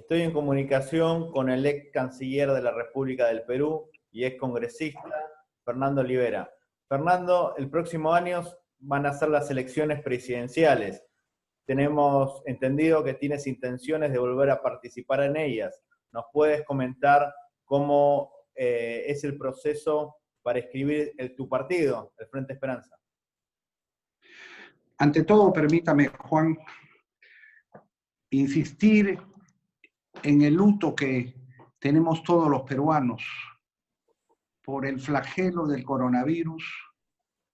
Estoy en comunicación con el ex canciller de la República del Perú y ex congresista, Fernando Olivera. Fernando, el próximo año van a ser las elecciones presidenciales. Tenemos entendido que tienes intenciones de volver a participar en ellas. ¿Nos puedes comentar cómo es el proceso para inscribir tu partido, el Frente Esperanza? Ante todo, permítame, Juan, insistir en el luto que tenemos todos los peruanos por el flagelo del coronavirus,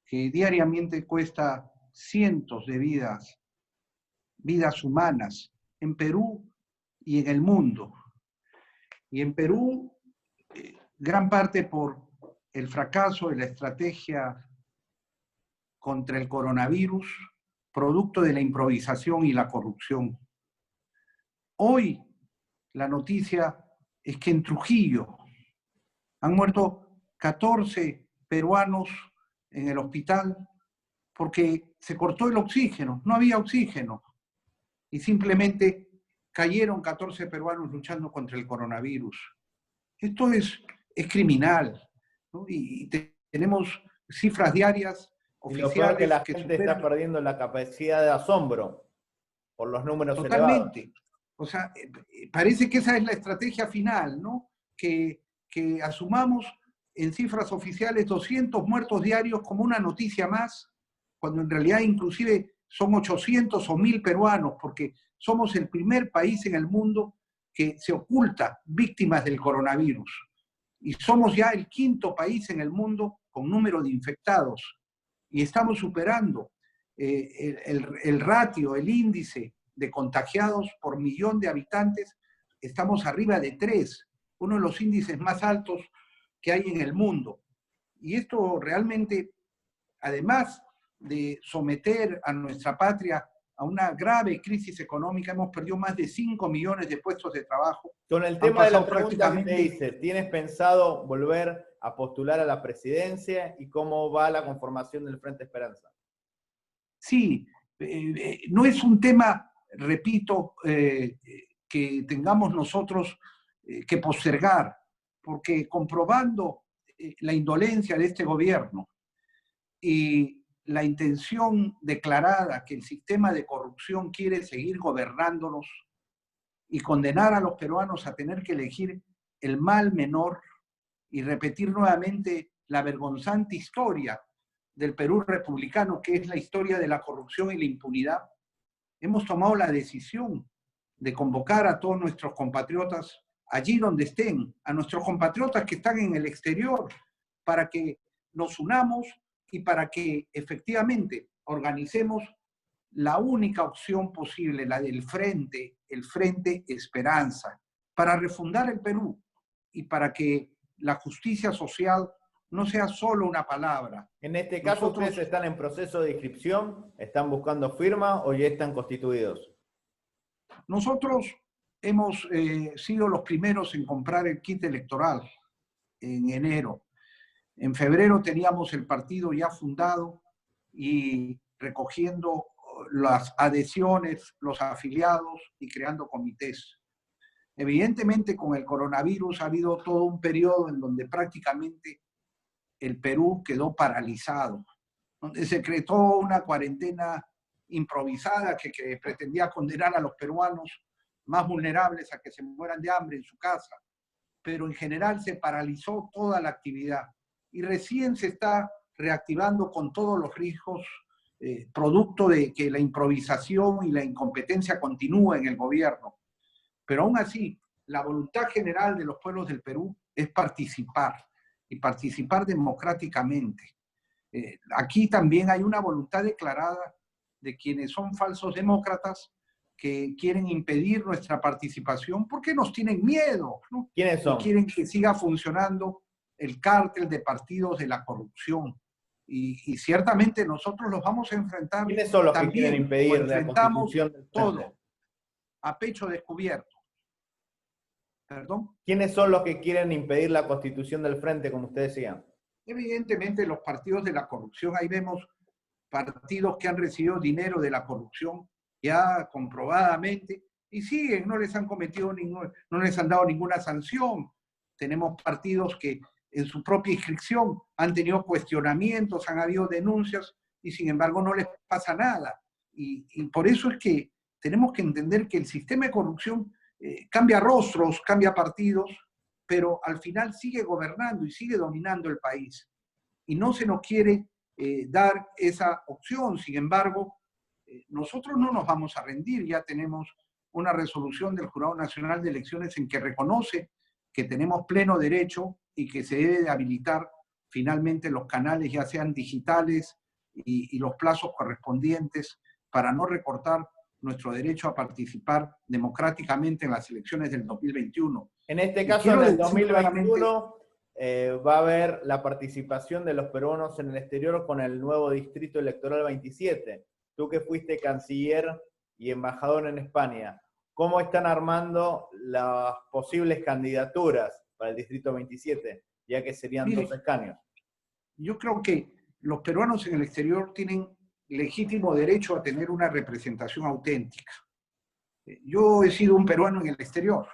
que diariamente cuesta cientos de vidas humanas en Perú y en el mundo. Y en Perú, gran parte por el fracaso de la estrategia contra el coronavirus, producto de la improvisación y la corrupción. Hoy, la noticia es que en Trujillo han muerto 14 peruanos en el hospital porque se cortó el oxígeno, no había oxígeno. Y simplemente cayeron 14 peruanos luchando contra el coronavirus. Esto es criminal, ¿no? Y tenemos cifras diarias oficiales. Y lo peor que la gente está perdiendo la capacidad de asombro por los números totalmente elevados. O sea, parece que esa es la estrategia final, ¿no? Que asumamos en cifras oficiales 200 muertos diarios como una noticia más, cuando en realidad inclusive son 800 o 1000 peruanos, porque somos el primer país en el mundo que se oculta víctimas del coronavirus. Y somos ya el 5º país en el mundo con número de infectados. Y estamos superando el ratio, el índice de contagiados por millón de habitantes. Estamos arriba de 3, uno de los índices más altos que hay en el mundo. Y esto realmente, además de someter a nuestra patria a una grave crisis económica, hemos perdido más de 5 millones de puestos de trabajo. Con el tema de la pregunta que te hice, ¿tienes pensado volver a postular a la presidencia y cómo va la conformación del Frente Esperanza? Sí, no es un tema, repito, que tengamos nosotros que postergar, porque comprobando la indolencia de este gobierno y la intención declarada que el sistema de corrupción quiere seguir gobernándonos y condenar a los peruanos a tener que elegir el mal menor y repetir nuevamente la vergonzante historia del Perú republicano, que es la historia de la corrupción y la impunidad, hemos tomado la decisión de convocar a todos nuestros compatriotas allí donde estén, a nuestros compatriotas que están en el exterior, para que nos unamos y para que efectivamente organicemos la única opción posible, la del Frente, el Frente Esperanza, para refundar el Perú y para que la justicia social no sea solo una palabra. En este caso, ¿ustedes están en proceso de inscripción? ¿Están buscando firma o ya están constituidos? Nosotros hemos sido los primeros en comprar el kit electoral en enero. En febrero teníamos el partido ya fundado y recogiendo las adhesiones, los afiliados y creando comités. Evidentemente, con el coronavirus ha habido todo un periodo en donde prácticamente el Perú quedó paralizado, donde se creó una cuarentena improvisada que pretendía condenar a los peruanos más vulnerables a que se mueran de hambre en su casa, pero en general se paralizó toda la actividad y recién se está reactivando con todos los riesgos producto de que la improvisación y la incompetencia continúa en el gobierno. Pero aún así, la voluntad general de los pueblos del Perú es participar y participar democráticamente. Aquí también hay una voluntad declarada de quienes son falsos demócratas que quieren impedir nuestra participación porque nos tienen miedo, ¿no? ¿Quiénes son? Y quieren que siga funcionando el cártel de partidos de la corrupción. Y ciertamente nosotros los vamos a enfrentar. ¿Quiénes son los también, que quieren impedir la constitución del Frente? Todo, a pecho descubierto. ¿Perdón? ¿Quiénes son los que quieren impedir la constitución del Frente, como usted decía? Evidentemente los partidos de la corrupción, ahí vemos partidos que han recibido dinero de la corrupción ya comprobadamente y siguen, no les han cometido no les han dado ninguna sanción. Tenemos partidos que en su propia inscripción han tenido cuestionamientos, han habido denuncias y sin embargo no les pasa nada. Y por eso es que tenemos que entender que el sistema de corrupción cambia rostros, cambia partidos, pero al final sigue gobernando y sigue dominando el país. Y no se nos quiere dar esa opción. Sin embargo, nosotros no nos vamos a rendir. Ya tenemos una resolución del Jurado Nacional de Elecciones en que reconoce que tenemos pleno derecho y que se debe de habilitar finalmente los canales, ya sean digitales y los plazos correspondientes, para no recortar nuestro derecho a participar democráticamente en las elecciones del 2021. En este caso, en el 2021, va a haber la participación de los peruanos en el exterior con el nuevo Distrito Electoral 27. Tú que fuiste canciller y embajador en España, ¿cómo están armando las posibles candidaturas para el Distrito 27, ya que serían 2 escaños? Yo creo que los peruanos en el exterior tienen legítimo derecho a tener una representación auténtica. Yo he sido un peruano en el exterior,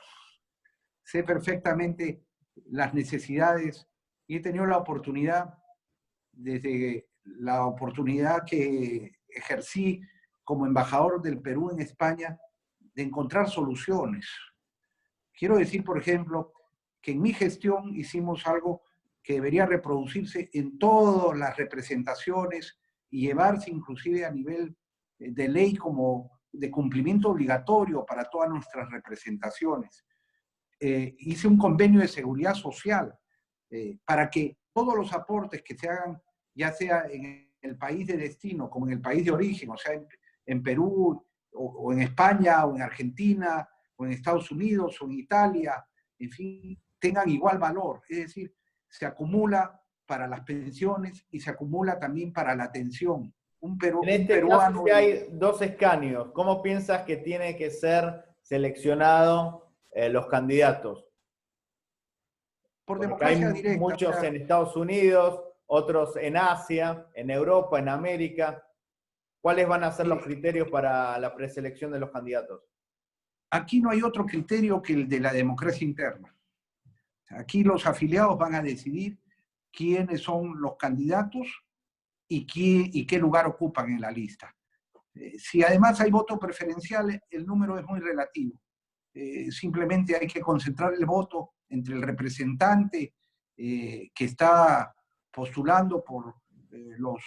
sé perfectamente las necesidades y he tenido la oportunidad, desde la oportunidad que ejercí como embajador del Perú en España, de encontrar soluciones. Quiero decir, por ejemplo, que en mi gestión hicimos algo que debería reproducirse en todas las representaciones y llevarse inclusive a nivel de ley como de cumplimiento obligatorio para todas nuestras representaciones. Hice un convenio de seguridad social para que todos los aportes que se hagan, ya sea en el país de destino como en el país de origen, o sea, en Perú o en España o en Argentina o en Estados Unidos o en Italia, en fin, tengan igual valor. Es decir, se acumula para las pensiones y se acumula también para la atención. En este caso, si hay 2 escaños, ¿cómo piensas que tiene que ser seleccionado los candidatos? Por Porque democracia hay directa. muchos en Estados Unidos, otros en Asia, en Europa, en América. ¿Cuáles van a ser los criterios para la preselección de los candidatos? Aquí no hay otro criterio que el de la democracia interna. Aquí los afiliados van a decidir quiénes son los candidatos y qué lugar ocupan en la lista. Si además hay voto preferencial, el número es muy relativo. Simplemente hay que concentrar el voto entre el representante que está postulando por los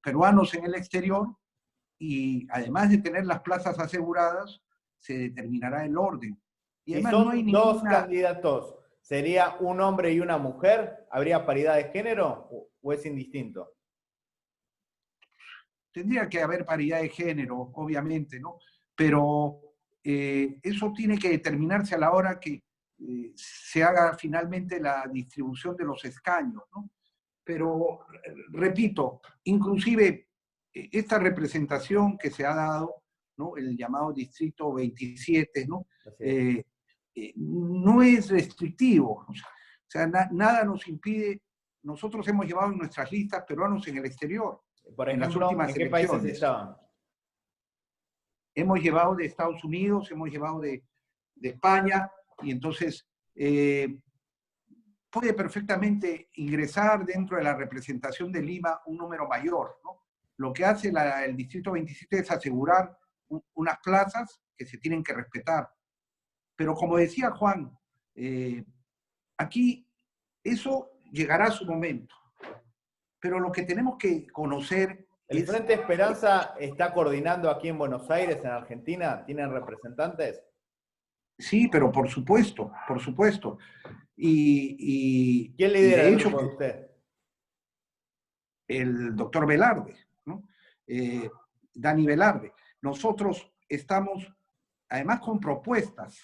peruanos en el exterior, y además de tener las plazas aseguradas, se determinará el orden. Y Si además son no hay 2 candidatos, ¿sería un hombre y una mujer? ¿Habría paridad de género o es indistinto? Tendría que haber paridad de género, obviamente, ¿no? Pero eso tiene que determinarse a la hora que se haga finalmente la distribución de los escaños, ¿no? Pero, repito, inclusive esta representación que se ha dado, ¿no? El llamado Distrito 27, ¿no? No es restrictivo. O sea, nada nos impide. Nosotros hemos llevado en nuestras listas peruanos en el exterior. Por en las ejemplo, últimas ¿en qué países elecciones. estaban? Hemos llevado de Estados Unidos, hemos llevado de España, y entonces puede perfectamente ingresar dentro de la representación de Lima un número mayor, ¿no? Lo que hace el Distrito 27 es asegurar unas plazas que se tienen que respetar. Pero como decía Juan, aquí eso llegará a su momento. Pero lo que tenemos que conocer ¿El Frente Esperanza está coordinando aquí en Buenos Aires, en Argentina? ¿Tienen representantes? Sí, pero por supuesto, por supuesto. ¿Quién lidera el grupo de usted? El doctor Velarde, ¿no? Dani Velarde. Nosotros estamos, además, con propuestas,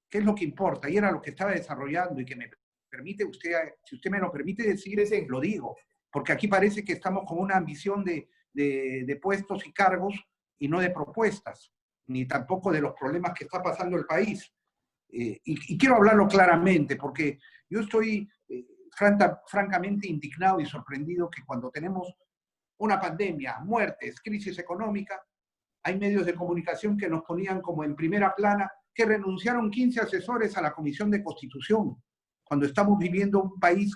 que es lo que importa, y era lo que estaba desarrollando, y que me permite usted, si usted me lo permite decir, sí. Lo digo, porque aquí parece que estamos con una ambición de puestos y cargos y no de propuestas, ni tampoco de los problemas que está pasando el país. Y quiero hablarlo claramente, porque yo estoy francamente indignado y sorprendido que cuando tenemos una pandemia, muertes, crisis económica, hay medios de comunicación que nos ponían como en primera plana que renunciaron 15 asesores a la Comisión de Constitución, cuando estamos viviendo un país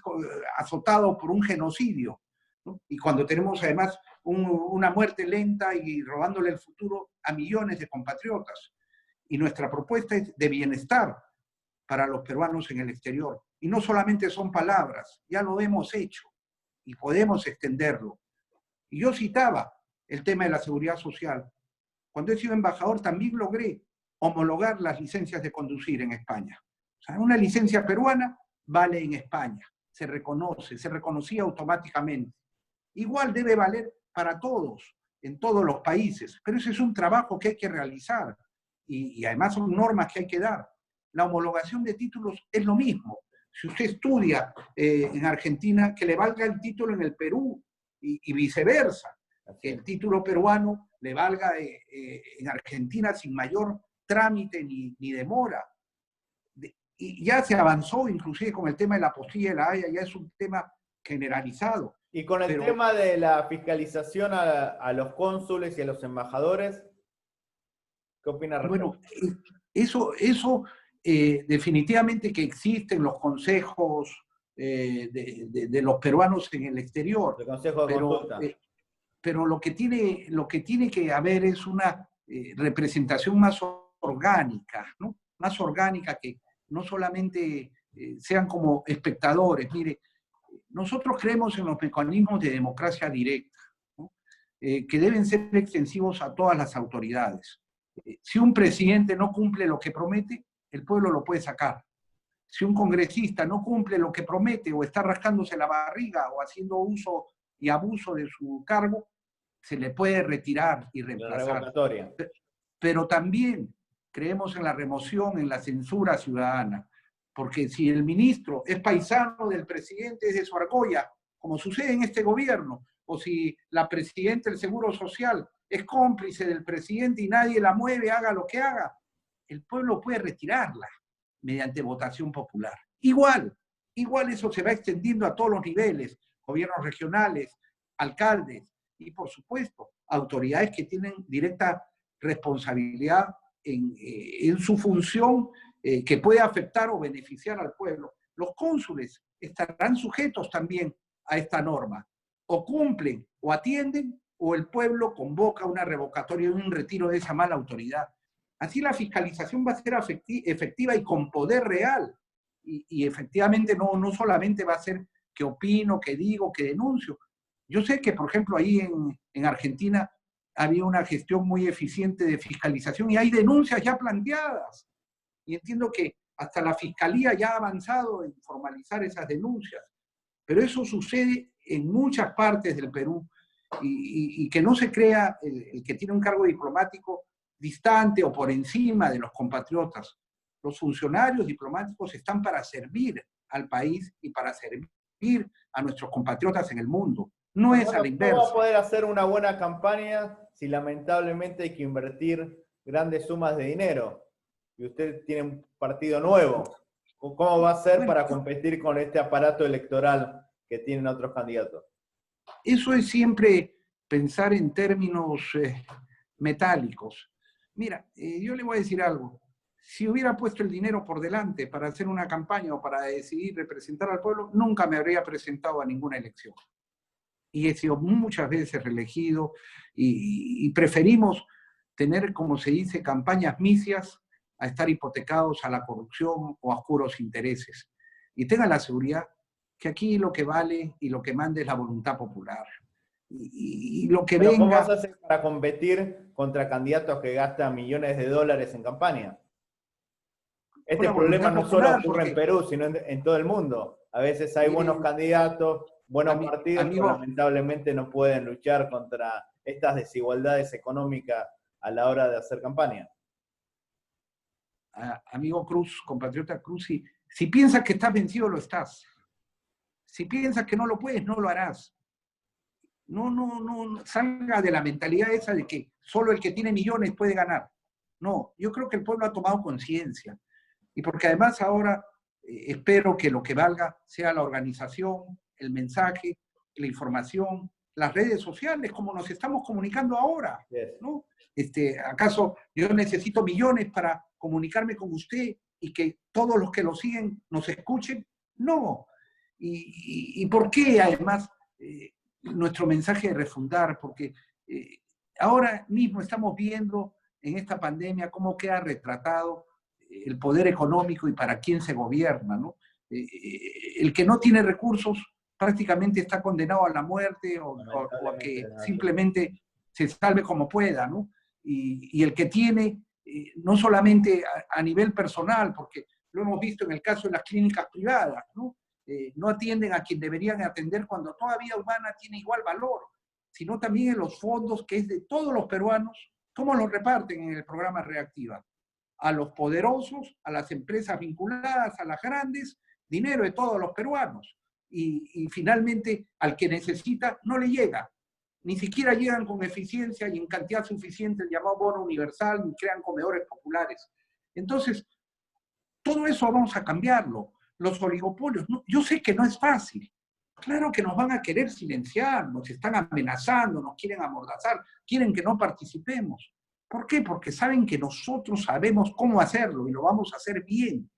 azotado por un genocidio, ¿no? Y cuando tenemos además una muerte lenta y robándole el futuro a millones de compatriotas. Y nuestra propuesta es de bienestar para los peruanos en el exterior. Y no solamente son palabras, ya lo hemos hecho y podemos extenderlo. Y yo citaba el tema de la seguridad social. Cuando he sido embajador también logré homologar las licencias de conducir en España. O sea, una licencia peruana vale en España, se reconoce, se reconocía automáticamente. Igual debe valer para todos, en todos los países, pero ese es un trabajo que hay que realizar y además son normas que hay que dar. La homologación de títulos es lo mismo. Si usted estudia en Argentina, que le valga el título en el Perú y viceversa, que el título peruano le valga en Argentina sin mayor trámite ni demora. Y ya se avanzó inclusive con el tema de la apostilla de la Haya, ya es un tema generalizado. Y con el tema de la fiscalización a los cónsules y a los embajadores, ¿qué opina respecto? Bueno, eso definitivamente que existen los consejos de los peruanos en el exterior. El consejo de consulta. Pero lo que tiene que haber es una representación más orgánica, ¿no? Más orgánica, que no solamente sean como espectadores. Mire, nosotros creemos en los mecanismos de democracia directa, ¿no? Que deben ser extensivos a todas las autoridades. Si un presidente no cumple lo que promete, el pueblo lo puede sacar. Si un congresista no cumple lo que promete o está rascándose la barriga o haciendo uso y abuso de su cargo, se le puede retirar y reemplazar. Pero también creemos en la remoción, en la censura ciudadana, porque si el ministro es paisano del presidente, es de su argolla, como sucede en este gobierno, o si la presidenta del Seguro Social es cómplice del presidente y nadie la mueve, haga lo que haga, el pueblo puede retirarla mediante votación popular. Igual eso se va extendiendo a todos los niveles, gobiernos regionales, alcaldes y, por supuesto, autoridades que tienen directa responsabilidad en su función que puede afectar o beneficiar al pueblo. Los cónsules estarán sujetos también a esta norma. O cumplen o atienden, o el pueblo convoca una revocatoria y un retiro de esa mala autoridad. Así la fiscalización va a ser efectiva y con poder real. Y efectivamente no solamente va a ser que opino, que digo, que denuncio. Yo sé que, por ejemplo, ahí en Argentina había una gestión muy eficiente de fiscalización y hay denuncias ya planteadas. Y entiendo que hasta la Fiscalía ya ha avanzado en formalizar esas denuncias. Pero eso sucede en muchas partes del Perú y que no se crea el que tiene un cargo diplomático distante o por encima de los compatriotas. Los funcionarios diplomáticos están para servir al país y para servir a nuestros compatriotas en el mundo. No es a la inversa. ¿Cómo va a poder hacer una buena campaña si lamentablemente hay que invertir grandes sumas de dinero? Y usted tiene un partido nuevo. ¿Cómo va a hacer para competir con este aparato electoral que tienen otros candidatos? Eso es siempre pensar en términos metálicos. Mira, yo le voy a decir algo. Si hubiera puesto el dinero por delante para hacer una campaña o para decidir representar al pueblo, nunca me habría presentado a ninguna elección. Y he sido muchas veces reelegido y preferimos tener, como se dice, campañas misias a estar hipotecados a la corrupción o a oscuros intereses. Y tengan la seguridad que aquí lo que vale y lo que manda es la voluntad popular. Y lo que venga... ¿Cómo vas a hacer para competir contra candidatos que gastan millones de dólares en campaña? Este problema no solo ocurre en Perú, sino en todo el mundo. A veces hay buenos candidatos, buenos partidos que lamentablemente no pueden luchar contra estas desigualdades económicas a la hora de hacer campaña. Amigo Cruz, compatriota Cruz, si piensas que estás vencido, lo estás. Si piensas que no lo puedes, no lo harás. No salga de la mentalidad esa de que solo el que tiene millones puede ganar. No, yo creo que el pueblo ha tomado conciencia. Y porque además ahora espero que lo que valga sea la organización, el mensaje, la información las redes sociales, como nos estamos comunicando ahora, Yes. ¿no? ¿Acaso yo necesito millones para comunicarme con usted y que todos los que lo siguen nos escuchen? No. ¿Y por qué además nuestro mensaje de refundar? Porque ahora mismo estamos viendo en esta pandemia cómo queda retratado el poder económico y para quién se gobierna, ¿no? El que no tiene recursos prácticamente está condenado a la muerte o a que simplemente se salve como pueda, ¿no? Y el que tiene, no solamente a nivel personal, porque lo hemos visto en el caso de las clínicas privadas, ¿no? No atienden a quien deberían atender cuando toda vida humana tiene igual valor, sino también en los fondos que es de todos los peruanos, ¿cómo los reparten en el programa Reactiva? A los poderosos, a las empresas vinculadas, a las grandes, dinero de todos los peruanos. Y finalmente al que necesita no le llega. Ni siquiera llegan con eficiencia y en cantidad suficiente el llamado bono universal, ni crean comedores populares. Entonces, todo eso vamos a cambiarlo. Los oligopolios, no, yo sé que no es fácil. Claro que nos van a querer silenciar, nos están amenazando, nos quieren amordazar, quieren que no participemos. ¿Por qué? Porque saben que nosotros sabemos cómo hacerlo y lo vamos a hacer bien.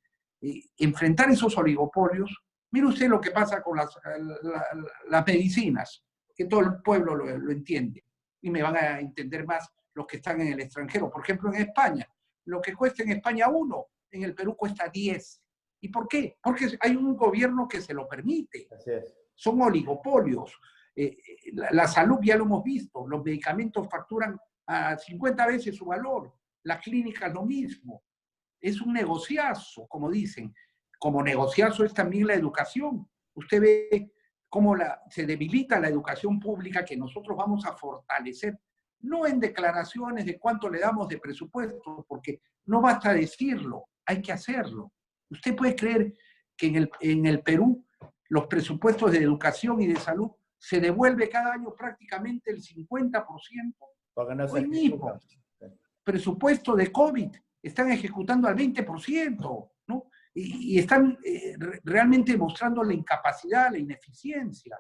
Enfrentar esos oligopolios. Mire usted lo que pasa con las medicinas, que todo el pueblo lo entiende. Y me van a entender más los que están en el extranjero. Por ejemplo, en España. Lo que cuesta en España 1, en el Perú cuesta 10. ¿Y por qué? Porque hay un gobierno que se lo permite. Así es. Son oligopolios. La salud ya lo hemos visto. Los medicamentos facturan a 50 veces su valor. Las clínicas lo mismo. Es un negociazo, como dicen. Como negociazo es también la educación. Usted ve cómo se debilita la educación pública que nosotros vamos a fortalecer, no en declaraciones de cuánto le damos de presupuesto, porque no basta decirlo, hay que hacerlo. Usted puede creer que en el Perú los presupuestos de educación y de salud se devuelve cada año prácticamente el 50%. Porque no se Hoy mismo, presupuesto de COVID, están ejecutando al 20%, ¿no? Y están realmente mostrando la incapacidad, la ineficiencia.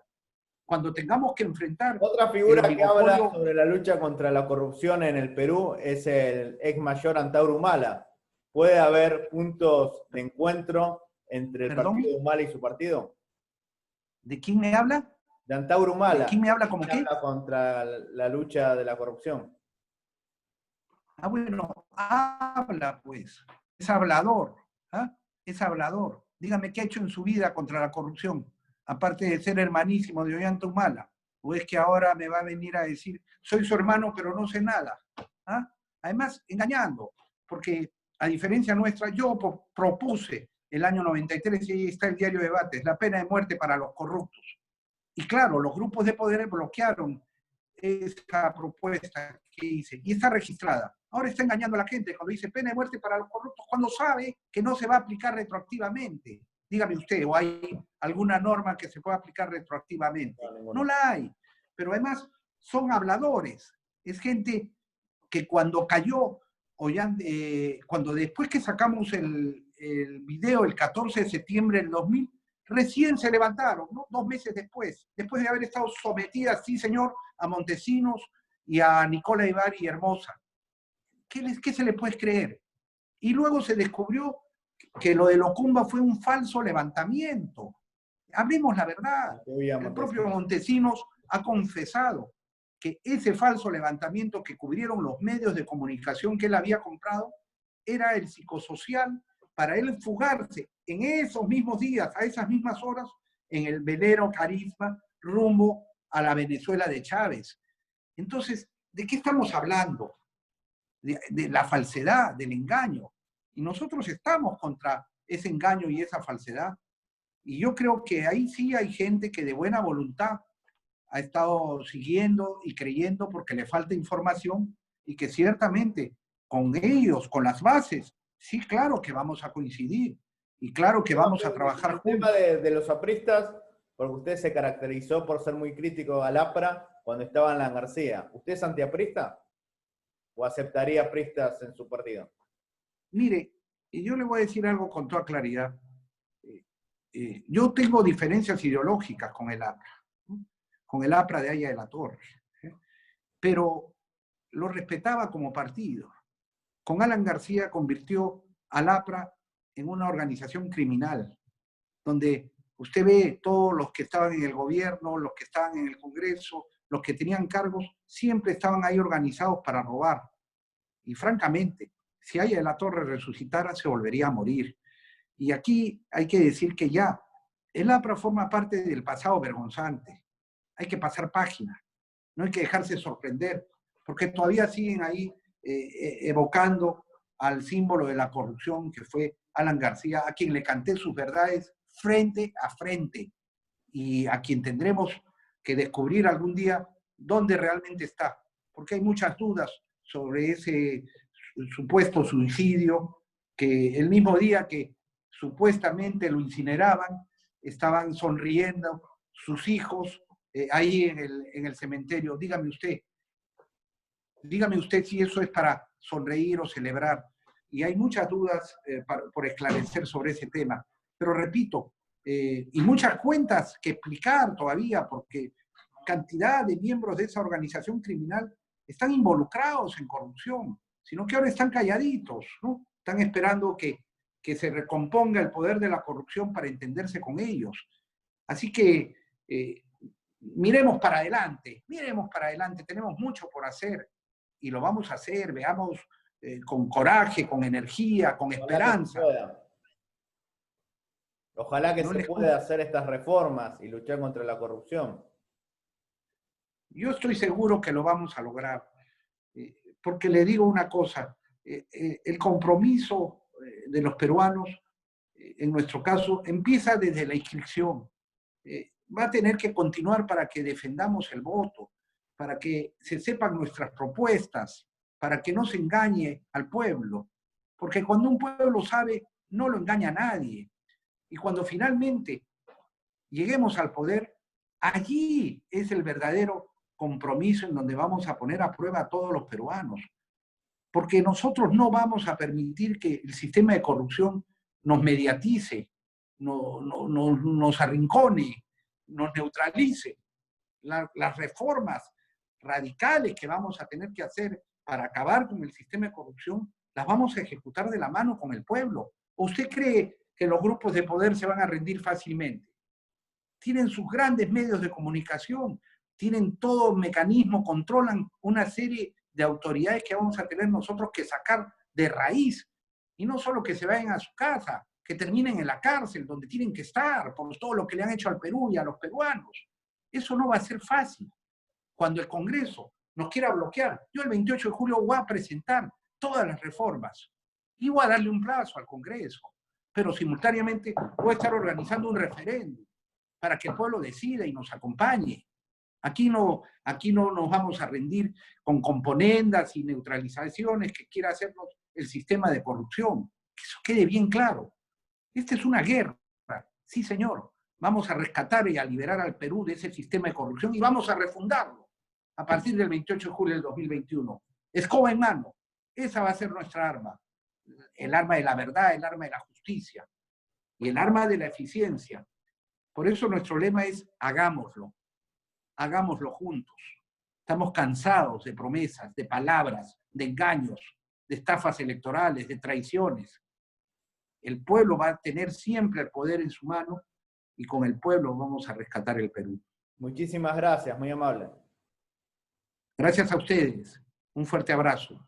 Cuando tengamos que enfrentar... Otra figura que habla sobre la lucha contra la corrupción en el Perú es el ex mayor Antauro Humala. ¿Puede haber puntos de encuentro entre el partido Humala y su partido? ¿De quién me habla? De Antauro Humala. ¿De quién me habla como qué? Habla contra la lucha de la corrupción. Ah, bueno, habla pues. Es hablador. ¿Ah? Es hablador. Dígame qué ha hecho en su vida contra la corrupción, aparte de ser hermanísimo de Ollanta Humala. ¿O es que ahora me va a venir a decir, soy su hermano pero no sé nada? ¿Ah? Además, engañando, porque a diferencia nuestra, yo propuse el año 93, y ahí está el diario de debates, la pena de muerte para los corruptos. Y claro, los grupos de poder bloquearon esa propuesta que hice, y está registrada. Ahora está engañando a la gente cuando dice pena de muerte para los corruptos, cuando sabe que no se va a aplicar retroactivamente. Dígame usted, ¿o hay alguna norma que se pueda aplicar retroactivamente? No la hay. Pero además son habladores. Es gente que cuando cayó, cuando después que sacamos el video el 14 de septiembre del 2000, recién se levantaron, ¿no? 2 meses después de haber estado sometidas, sí señor, a Montesinos y a Nicola Ibarri y Hermosa. ¿Qué se le puede creer? Y luego se descubrió que lo de Locumba fue un falso levantamiento. Hablemos la verdad. El propio Montesinos ha confesado que ese falso levantamiento que cubrieron los medios de comunicación que él había comprado era el psicosocial para él fugarse en esos mismos días, a esas mismas horas, en el velero Carisma rumbo a la Venezuela de Chávez. Entonces, ¿de qué estamos hablando? De la falsedad, del engaño. Y nosotros estamos contra ese engaño y esa falsedad. Y yo creo que ahí sí hay gente que de buena voluntad ha estado siguiendo y creyendo porque le falta información y que ciertamente con ellos, con las bases, sí, claro que vamos a coincidir y claro que vamos a trabajar juntos. El tema de los apristas, porque usted se caracterizó por ser muy crítico al APRA cuando estaba en la García. ¿Usted es antiaprista? ¿O aceptaría apristas en su partido? Mire, yo le voy a decir algo con toda claridad. Yo tengo diferencias ideológicas con el APRA, ¿no? con el APRA de Haya de la Torre, pero lo respetaba como partido. Con Alan García convirtió al APRA en una organización criminal, donde usted ve todos los que estaban en el gobierno, los que estaban en el Congreso, los que tenían cargos, siempre estaban ahí organizados para robar. Y francamente, si Haya de la Torre resucitara, se volvería a morir. Y aquí hay que decir que ya, el APRA forma parte del pasado vergonzante. Hay que pasar página, no hay que dejarse sorprender, porque todavía siguen ahí evocando al símbolo de la corrupción que fue Alan García, a quien le canté sus verdades frente a frente y a quien tendremos que descubrir algún día dónde realmente está, porque hay muchas dudas sobre ese supuesto suicidio, que el mismo día que supuestamente lo incineraban, estaban sonriendo sus hijos ahí en el cementerio. Dígame usted si eso es para sonreír o celebrar. Y hay muchas dudas por esclarecer sobre ese tema. Pero repito, y muchas cuentas que explicar todavía, porque cantidad de miembros de esa organización criminal están involucrados en corrupción, sino que ahora están calladitos, ¿no? Están esperando que se recomponga el poder de la corrupción para entenderse con ellos. Así que miremos para adelante, tenemos mucho por hacer y lo vamos a hacer, veamos con coraje, con energía, con esperanza. Ojalá que se pueda hacer estas reformas y luchar contra la corrupción. Yo estoy seguro que lo vamos a lograr, porque le digo una cosa, el compromiso de los peruanos, en nuestro caso, empieza desde la inscripción. Va a tener que continuar para que defendamos el voto, para que se sepan nuestras propuestas, para que no se engañe al pueblo. Porque cuando un pueblo sabe, no lo engaña a nadie. Y cuando finalmente lleguemos al poder, allí es el verdadero compromiso en donde vamos a poner a prueba a todos los peruanos. Porque nosotros no vamos a permitir que el sistema de corrupción nos mediatice, nos arrincone, nos neutralice. Las reformas radicales que vamos a tener que hacer para acabar con el sistema de corrupción, las vamos a ejecutar de la mano con el pueblo. ¿O usted cree que los grupos de poder se van a rendir fácilmente? Tienen sus grandes medios de comunicación, tienen todo mecanismo, controlan una serie de autoridades que vamos a tener nosotros que sacar de raíz. Y no solo que se vayan a su casa, que terminen en la cárcel, donde tienen que estar, por todo lo que le han hecho al Perú y a los peruanos. Eso no va a ser fácil. Cuando el Congreso nos quiera bloquear, yo el 28 de julio voy a presentar todas las reformas y voy a darle un plazo al Congreso, pero simultáneamente voy a estar organizando un referéndum para que el pueblo decida y nos acompañe. Aquí no nos vamos a rendir con componendas y neutralizaciones que quiera hacernos el sistema de corrupción. Que eso quede bien claro. Esta es una guerra. Sí, señor. Vamos a rescatar y a liberar al Perú de ese sistema de corrupción y vamos a refundarlo a partir del 28 de julio del 2021. Escoba en mano. Esa va a ser nuestra arma. El arma de la verdad, el arma de la justicia y el arma de la eficiencia. Por eso nuestro lema es hagámoslo. Hagámoslo juntos. Estamos cansados de promesas, de palabras, de engaños, de estafas electorales, de traiciones. El pueblo va a tener siempre el poder en su mano y con el pueblo vamos a rescatar el Perú. Muchísimas gracias, muy amable. Gracias a ustedes. Un fuerte abrazo.